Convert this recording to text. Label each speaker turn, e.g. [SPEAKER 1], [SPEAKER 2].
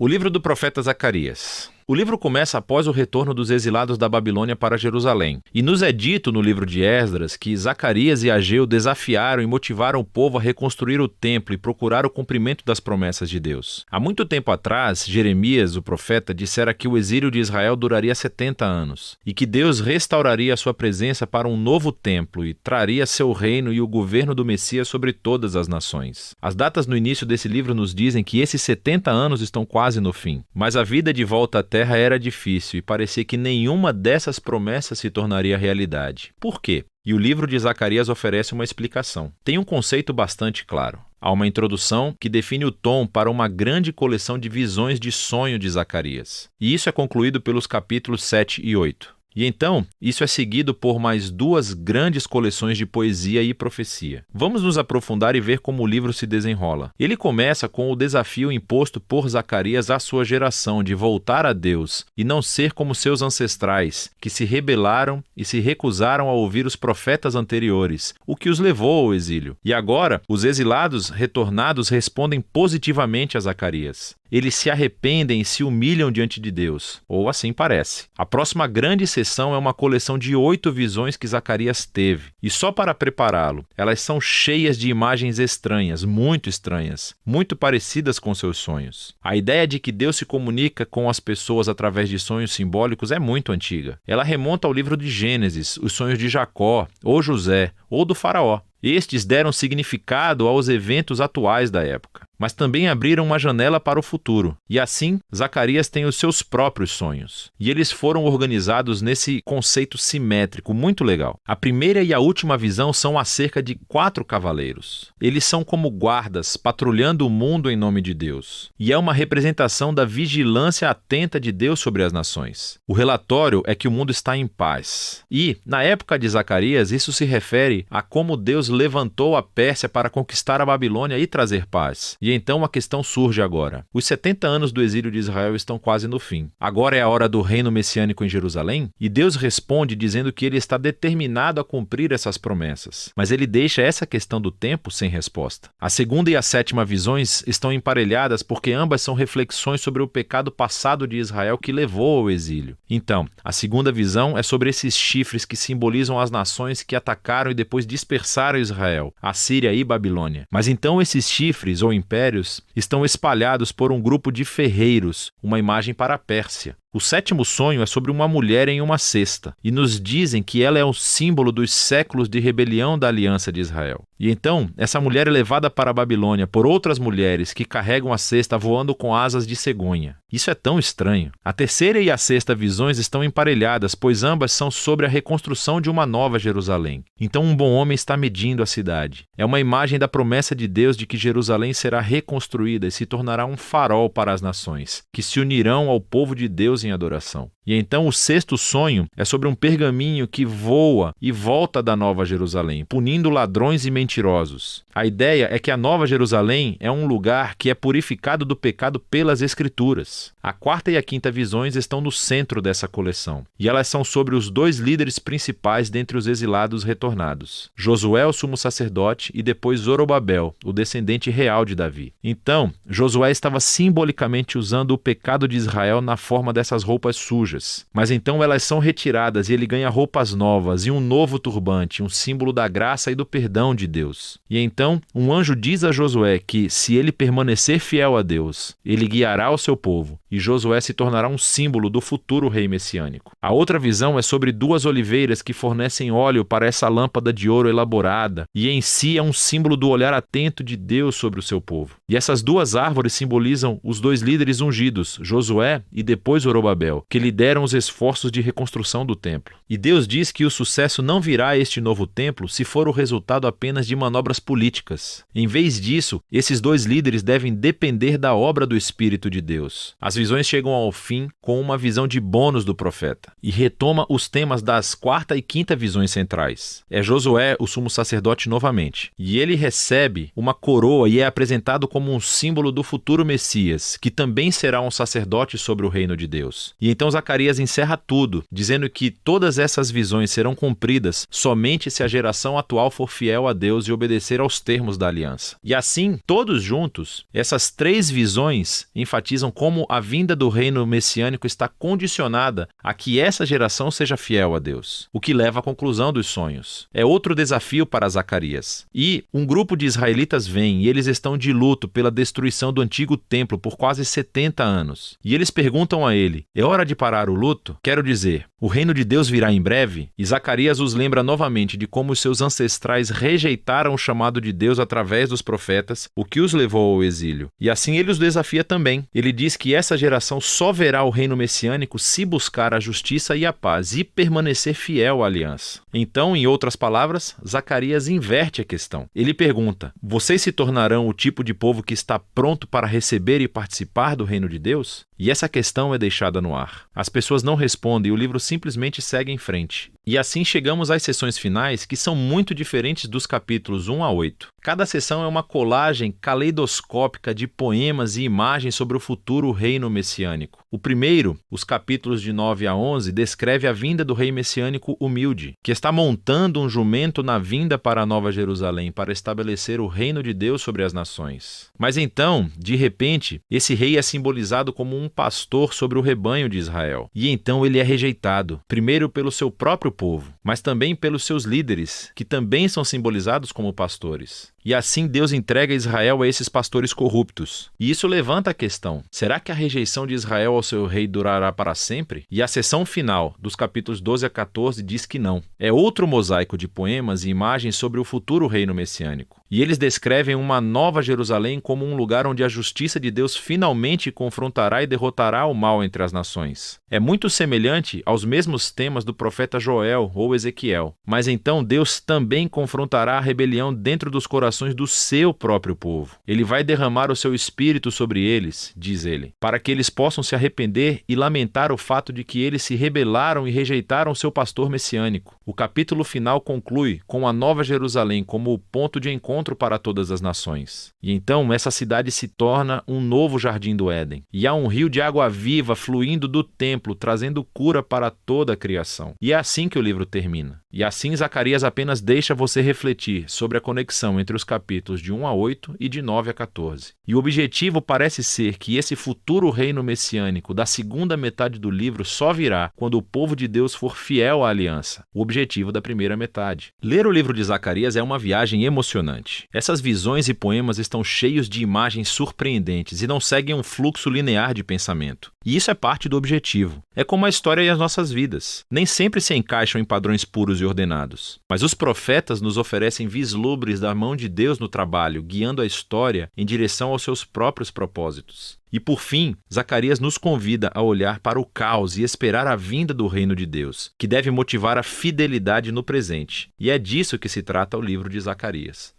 [SPEAKER 1] O livro do profeta Zacarias. O livro começa após o retorno dos exilados da Babilônia para Jerusalém. E nos é dito no livro de Esdras que Zacarias e Ageu desafiaram e motivaram o povo a reconstruir o templo e procurar o cumprimento das promessas de Deus. Há muito tempo atrás, Jeremias, o profeta, dissera que o exílio de Israel duraria 70 anos e que Deus restauraria a sua presença para um novo templo e traria seu reino e o governo do Messias sobre todas as nações. As datas no início desse livro nos dizem que esses 70 anos estão quase no fim, mas a vida de volta à terra era difícil e parecia que nenhuma dessas promessas se tornaria realidade. Por quê? E o livro de Zacarias oferece uma explicação. Tem um conceito bastante claro. Há uma introdução que define o tom para uma grande coleção de visões de sonho de Zacarias. E isso é concluído pelos capítulos 7 e 8. E então, isso é seguido por mais duas grandes coleções de poesia e profecia. Vamos nos aprofundar e ver como o livro se desenrola. Ele começa com o desafio imposto por Zacarias à sua geração de voltar a Deus e não ser como seus ancestrais, que se rebelaram e se recusaram a ouvir os profetas anteriores, o que os levou ao exílio. E agora, os exilados retornados respondem positivamente a Zacarias. Eles se arrependem e se humilham diante de Deus, ou assim parece. A próxima grande sessão é uma coleção de 8 visões que Zacarias teve. E só para prepará-lo, elas são cheias de imagens estranhas, muito parecidas com seus sonhos. A ideia de que Deus se comunica com as pessoas através de sonhos simbólicos é muito antiga. Ela remonta ao livro de Gênesis, os sonhos de Jacó, ou José, ou do faraó. Estes deram significado aos eventos atuais da época, mas também abriram uma janela para o futuro. E assim, Zacarias tem os seus próprios sonhos. E eles foram organizados nesse conceito simétrico muito legal. A primeira e a última visão são acerca de 4 cavaleiros. Eles são como guardas, patrulhando o mundo em nome de Deus. E é uma representação da vigilância atenta de Deus sobre as nações. O relatório é que o mundo está em paz. E, na época de Zacarias, isso se refere a como Deus levantou a Pérsia para conquistar a Babilônia e trazer paz. E então a questão surge agora. Os 70 anos do exílio de Israel estão quase no fim. Agora é a hora do reino messiânico em Jerusalém? E Deus responde dizendo que ele está determinado a cumprir essas promessas. Mas ele deixa essa questão do tempo sem resposta. A segunda e a sétima visões estão emparelhadas porque ambas são reflexões sobre o pecado passado de Israel que levou ao exílio. Então, a segunda visão é sobre esses chifres que simbolizam as nações que atacaram e depois dispersaram Israel, Assíria e Babilônia. Mas então esses chifres ou impérios estão espalhados por um grupo de ferreiros, uma imagem para a Pérsia. O sétimo sonho é sobre uma mulher em uma cesta, e nos dizem que ela é o símbolo dos séculos de rebelião da aliança de Israel. E então, essa mulher é levada para a Babilônia por outras mulheres que carregam a cesta voando com asas de cegonha. Isso é tão estranho. A terceira e a sexta visões estão emparelhadas, pois ambas são sobre a reconstrução de uma nova Jerusalém. Então um bom homem está medindo a cidade. É uma imagem da promessa de Deus de que Jerusalém será reconstruída e se tornará um farol para as nações, que se unirão ao povo de Deus em adoração. E então o sexto sonho é sobre um pergaminho que voa e volta da Nova Jerusalém, punindo ladrões e mentirosos. A ideia é que a Nova Jerusalém é um lugar que é purificado do pecado pelas Escrituras. A quarta e a quinta visões estão no centro dessa coleção, e elas são sobre os 2 líderes principais dentre os exilados retornados, Josué, o sumo sacerdote, e depois Zorobabel, o descendente real de Davi. Então, Josué estava simbolicamente usando o pecado de Israel na forma dessas roupas sujas, mas então elas são retiradas e ele ganha roupas novas e um novo turbante, um símbolo da graça e do perdão de Deus. E então, um anjo diz a Josué que, se ele permanecer fiel a Deus, ele guiará o seu povo, e Josué se tornará um símbolo do futuro rei messiânico. A outra visão é sobre 2 oliveiras que fornecem óleo para essa lâmpada de ouro elaborada, e em si é um símbolo do olhar atento de Deus sobre o seu povo. E essas 2 árvores simbolizam os 2 líderes ungidos, Josué e depois Zorobabel, que lideram os esforços de reconstrução do templo. E Deus diz que o sucesso não virá a este novo templo se for o resultado apenas de manobras políticas. Em vez disso, esses 2 líderes devem depender da obra do Espírito de Deus. As visões chegam ao fim com uma visão de bônus do profeta e retoma os temas das 4ª e 5ª visões centrais. É Josué, o sumo sacerdote, novamente. E ele recebe uma coroa e é apresentado como um símbolo do futuro Messias, que também será um sacerdote sobre o reino de Deus. E então Zacarias Zacarias encerra tudo, dizendo que todas essas visões serão cumpridas somente se a geração atual for fiel a Deus e obedecer aos termos da aliança. E assim, todos juntos, essas 3 visões enfatizam como a vinda do reino messiânico está condicionada a que essa geração seja fiel a Deus, o que leva à conclusão dos sonhos. É outro desafio para Zacarias. E um grupo de israelitas vem e eles estão de luto pela destruição do antigo templo por quase 70 anos. E eles perguntam a ele: é hora de parar o luto? Quero dizer, o reino de Deus virá em breve? E Zacarias os lembra novamente de como os seus ancestrais rejeitaram o chamado de Deus através dos profetas, o que os levou ao exílio. E assim ele os desafia também. Ele diz que essa geração só verá o reino messiânico se buscar a justiça e a paz e permanecer fiel à aliança. Então, em outras palavras, Zacarias inverte a questão. Ele pergunta: vocês se tornarão o tipo de povo que está pronto para receber e participar do reino de Deus? E essa questão é deixada no ar. As pessoas não respondem e o livro simplesmente segue em frente. E assim chegamos às sessões finais, que são muito diferentes dos capítulos 1 a 8. Cada sessão é uma colagem caleidoscópica de poemas e imagens sobre o futuro reino messiânico. O primeiro, os capítulos de 9 a 11, descreve a vinda do rei messiânico humilde, que está montando um jumento na vinda para a Nova Jerusalém para estabelecer o reino de Deus sobre as nações. Mas então, de repente, esse rei é simbolizado como um pastor sobre o rebanho de Israel. E então ele é rejeitado, primeiro pelo seu próprio povo, mas também pelos seus líderes, que também são simbolizados como pastores. E assim Deus entrega Israel a esses pastores corruptos. E isso levanta a questão: será que a rejeição de Israel ao seu rei durará para sempre? E a seção final, dos capítulos 12 a 14, diz que não. É outro mosaico de poemas e imagens sobre o futuro reino messiânico. E eles descrevem uma nova Jerusalém como um lugar onde a justiça de Deus finalmente confrontará e derrotará o mal entre as nações. É muito semelhante aos mesmos temas do profeta Joel ou Ezequiel. Mas então Deus também confrontará a rebelião dentro dos corações do seu próprio povo. Ele vai derramar o seu espírito sobre eles, diz ele, para que eles possam se arrepender e lamentar o fato de que eles se rebelaram e rejeitaram seu pastor messiânico. O capítulo final conclui com a Nova Jerusalém como o ponto de encontro para todas as nações. E então essa cidade se torna um novo jardim do Éden. E há um rio de água viva fluindo do templo, trazendo cura para toda a criação. E é assim que o livro termina. E assim Zacarias apenas deixa você refletir sobre a conexão entre os capítulos de 1 a 8 e de 9 a 14. E o objetivo parece ser que esse futuro reino messiânico da segunda metade do livro só virá quando o povo de Deus for fiel à aliança, o objetivo da primeira metade. Ler o livro de Zacarias é uma viagem emocionante. Essas visões e poemas estão cheios de imagens surpreendentes e não seguem um fluxo linear de pensamento. E isso é parte do objetivo. É como a história e as nossas vidas. Nem sempre se encaixam em padrões puros e ordenados. Mas os profetas nos oferecem vislumbres da mão de Deus no trabalho, guiando a história em direção aos seus próprios propósitos. E por fim, Zacarias nos convida a olhar para o caos e esperar a vinda do reino de Deus, que deve motivar a fidelidade no presente. E é disso que se trata o livro de Zacarias.